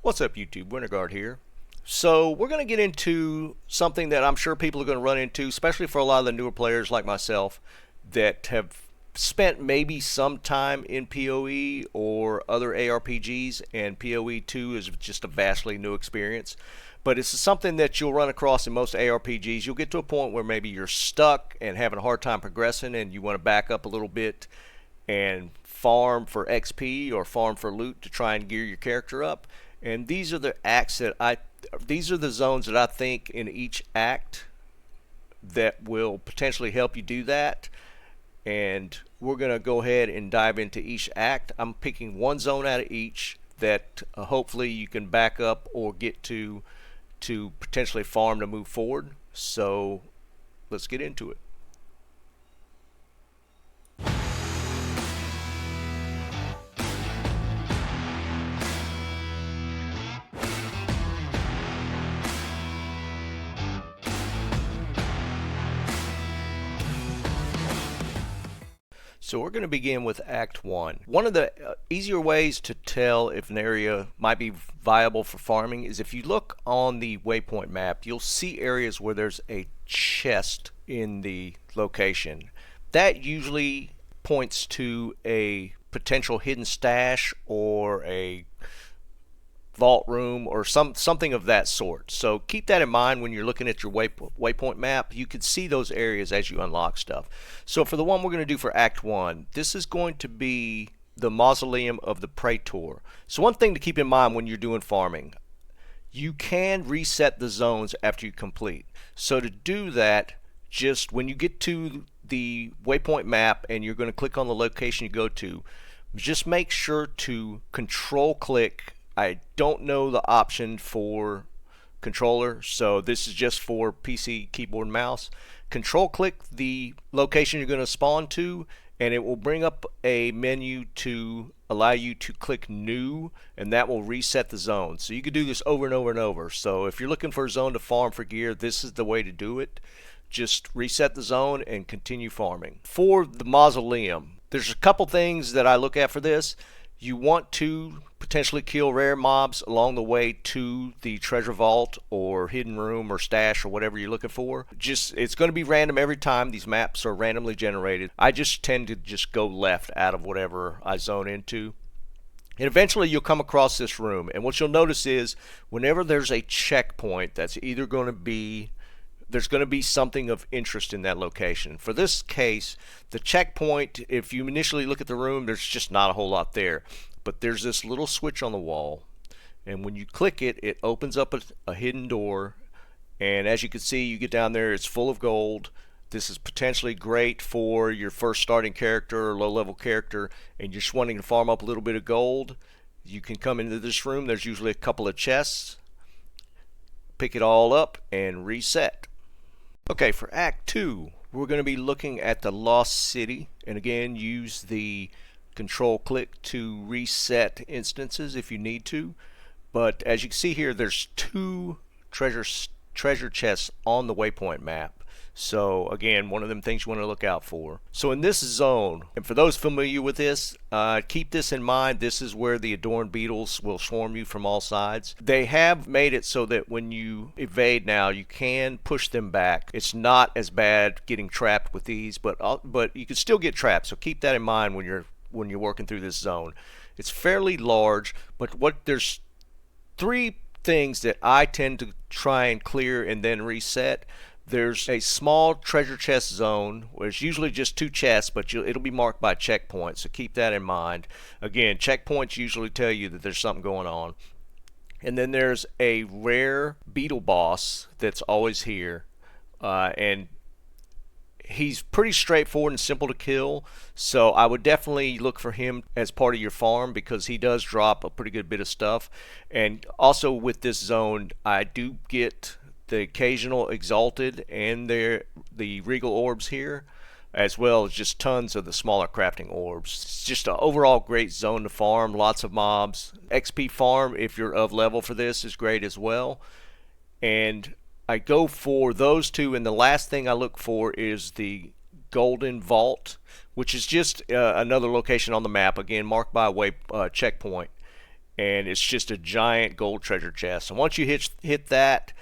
What's up, YouTube? Winterguard here. So we're going to get into something that I'm sure people are going to run into, especially for a lot of the newer players like myself that have spent maybe some time in POE or other ARPGs, and POE 2 is just a vastly new experience. But it's something that you'll run across in most ARPGs. You'll get to a point where maybe you're stuck and having a hard time progressing and you want to back up a little bit and farm for XP or farm for loot to try and gear your character up. And these are the zones that I think in each act that will potentially help you do that. And we're going to go ahead and dive into each act. I'm picking one zone out of each that hopefully you can back up or get to potentially farm to move forward. So let's get into it. So we're going to begin with Act 1. One of the easier ways to tell if an area might be viable for farming is if you look on the waypoint map, you'll see areas where there's a chest in the location. That usually points to a potential hidden stash or a vault room or something of that sort. So keep that in mind when you're looking at your waypoint map. You can see those areas as you unlock stuff. So for the one we're going to do for Act 1, this is going to be the Mausoleum of the Praetor. So one thing to keep in mind when you're doing farming, you can reset the zones after you complete. So to do that, just when you get to the waypoint map and you're going to click on the location you go to, just make sure to control click. I don't know the option for controller, so this is just for PC, keyboard, and mouse. Control click the location you're going to spawn to, and it will bring up a menu to allow you to click new, and that will reset the zone. So you can do this over and over and over. So if you're looking for a zone to farm for gear, this is the way to do it. Just reset the zone and continue farming. For the Mausoleum, there's a couple things that I look at for this. You want to potentially kill rare mobs along the way to the treasure vault or hidden room or stash or whatever you're looking for. It's going to be random every time. These maps are randomly generated. I just tend to just go left out of whatever I zone into. And eventually you'll come across this room, and what you'll notice is whenever there's a checkpoint, that's either going to be there's going to be something of interest in that location. For this case, the checkpoint, if you initially look at the room, there's just not a whole lot there. But there's this little switch on the wall, and when you click it, it opens up a hidden door, and as you can see, you get down there, it's full of gold. This is potentially great for your first starting character or low-level character, and you're just wanting to farm up a little bit of gold. You can come into this room. There's usually a couple of chests. Pick it all up and reset. Okay, for Act 2, we're going to be looking at the Lost City, and again, use the control click to reset instances if you need to. But as you can see here, there's two treasure chests on the waypoint map. So again, one of them things you want to look out for. So in this zone, and for those familiar with this, keep this in mind. This is where the adorned beetles will swarm you from all sides. They have made it so that when you evade now, you can push them back. It's not as bad getting trapped with these, but you can still get trapped. So keep that in mind when you're working through this zone. It's fairly large, but there's three things that I tend to try and clear and then reset. There's a small treasure chest zone where it's usually just two chests, but it'll be marked by checkpoints, so keep that in mind. Again, checkpoints usually tell you that there's something going on. And then there's a rare beetle boss that's always here, and he's pretty straightforward and simple to kill, so I would definitely look for him as part of your farm because he does drop a pretty good bit of stuff. And also with this zone, I do get the occasional exalted and the regal orbs here, as well as just tons of the smaller crafting orbs. It's just an overall great zone to farm, lots of mobs. XP farm, if you're of level for this, is great as well. And I go for those two, and the last thing I look for is the Golden Vault, which is just another location on the map, again marked by a checkpoint. and it's just a giant gold treasure chest. And once you hit that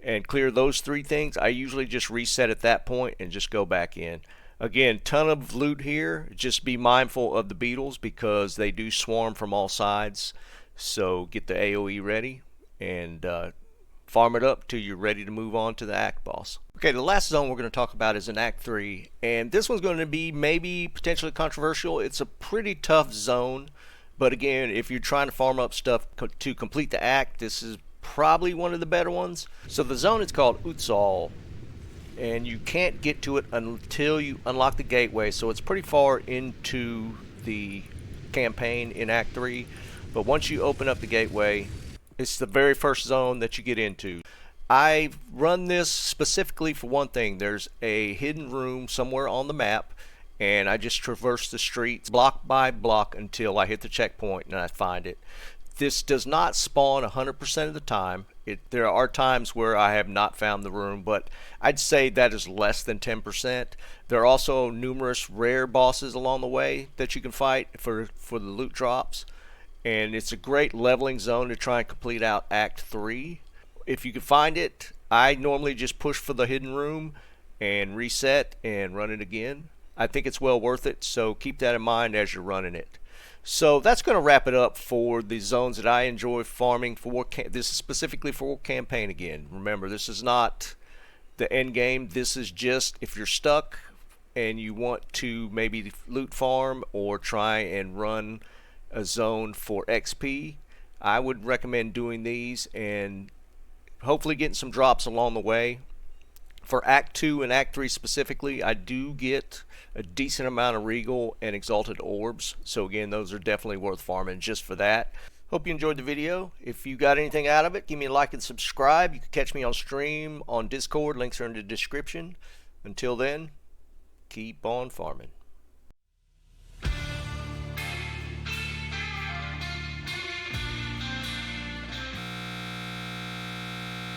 and clear those three things, I usually just reset at that point and just go back in. Again, ton of loot here. Just be mindful of the beetles because they do swarm from all sides. So get the AoE ready and farm it up till you're ready to move on to the Act boss. Okay, the last zone we're going to talk about is in Act 3, and this one's going to be maybe potentially controversial. It's a pretty tough zone, but again, if you're trying to farm up stuff to complete the Act, this is probably one of the better ones. So the zone is called Utsal, and you can't get to it until you unlock the gateway, so it's pretty far into the campaign in Act 3, but once you open up the gateway, it's the very first zone that you get into. I run this specifically for one thing. There's a hidden room somewhere on the map, and I just traverse the streets block by block until I hit the checkpoint and I find it. This does not spawn 100% of the time. There are times where I have not found the room, but I'd say that is less than 10%. There are also numerous rare bosses along the way that you can fight for the loot drops. And it's a great leveling zone to try and complete out Act 3. If you can find it, I normally just push for the hidden room and reset and run it again. I think it's well worth it, so keep that in mind as you're running it. So that's going to wrap it up for the zones that I enjoy farming for. This is specifically for campaign again. Remember, this is not the end game. This is just if you're stuck and you want to maybe loot farm or try and run a zone for XP, I would recommend doing these and hopefully getting some drops along the way. For Act 2 and Act 3 specifically, I do get a decent amount of Regal and Exalted Orbs, so again, those are definitely worth farming just for that. Hope you enjoyed the video. If you got anything out of it, give me a like and subscribe. You can catch me on stream on Discord. Links are in the description. Until then, keep on farming.